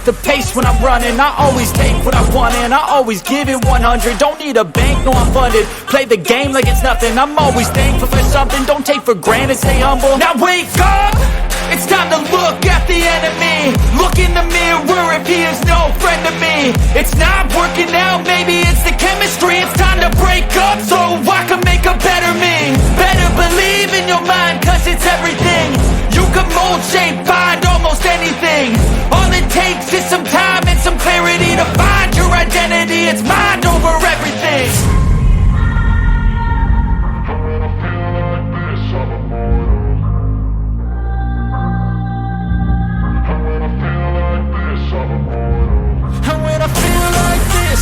the pace when I'm running. I always take what I want and I always give it 100. Don't need a bank, no I'm funded. Play the game like it's nothing. I'm always thankful for something. Don't take for granted, stay humble. Now wake up! It's time to look at the enemy. Look in the mirror if he is no friend to me. It's not working out, maybe it's the chemistry. It's time to break up so I can make a better me. Better believe in your mind, cause it's everything. You can mold, shape, find almost anything. All it takes is some time and some clarity to find your identity. It's mind over everything.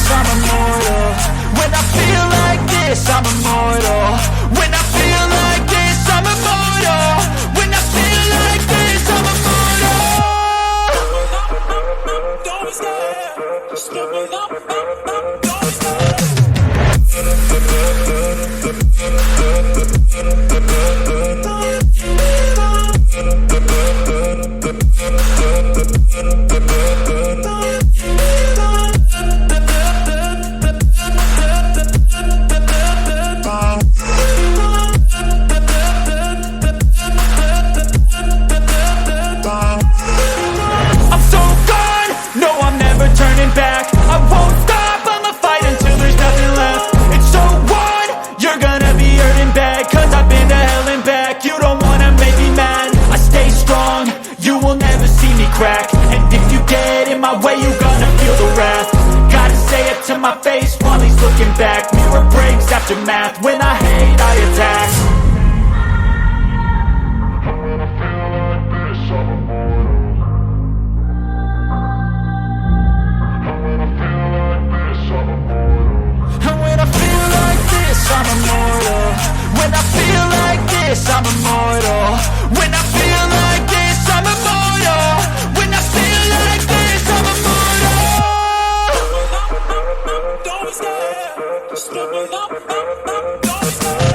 I'm immortal. When I feel like this, I'm immortal. When I feel like this, I'm immortal. When I feel like this, I'm immortal. Don't be scared. Just give me up. Don't be scared. To my face while he's looking back. Mirror breaks after math. When I hate, I attack. When I feel like this, I'm immortal. When I feel like this, I'm immortal. When I feel like this, I'm immortal. When I feel like this, I'm immortal. When I feel like this, I'm immortal. When I feel like this, I'm immortal. Don't be scared. Just give me up. Don't be scared.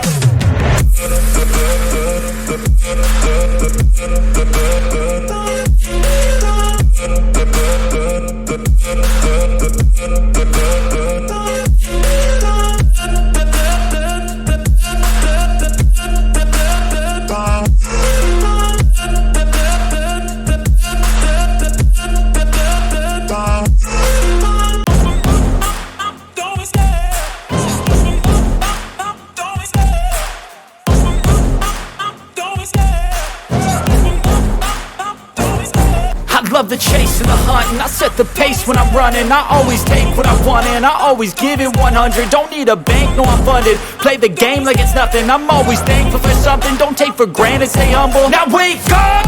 Love the chase and the hunt, and I set the pace when I'm running. I always take what I want and I always give it 100. Don't need a bank, no I'm funded. Play the game like it's nothing. I'm always thankful for something. Don't take for granted, stay humble. Now wake up!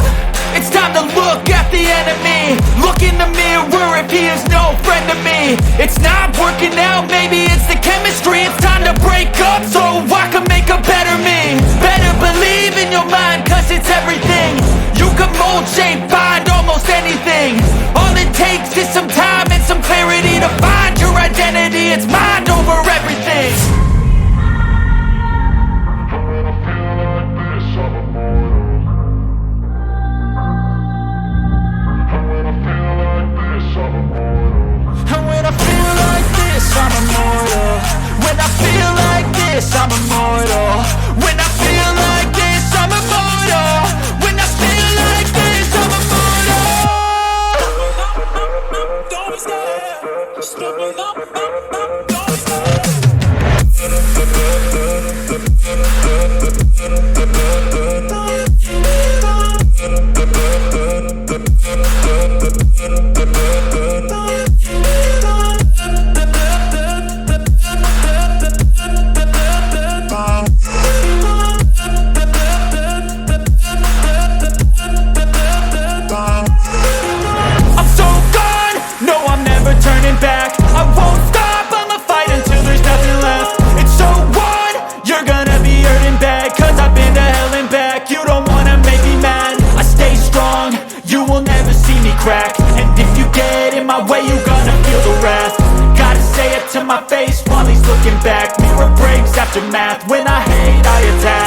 It's time to look at the enemy. Look in the mirror if he is no friend to me. It's not working out, maybe it's the chemistry. It's time to break up so I can make a better me. Better believe in your mind, cause it's everything. You can mold, shape, find almost anything. All it takes is some time and some clarity to find your identity. It's mind over everything. When I feel like this, I'm immortal. When I feel like this, I'm immortal. When I feel like this, I'm immortal. When I feel like this, I'm immortal. When I feel like this, I'm immortal. When I feel like this, I'm immortal. Don't be scared. Just give me up. Don't be scared. Crack. And if you get in my way, you gonna feel the wrath. Gotta say it to my face while he's looking back. Mirror breaks after math. When I hate, I attack.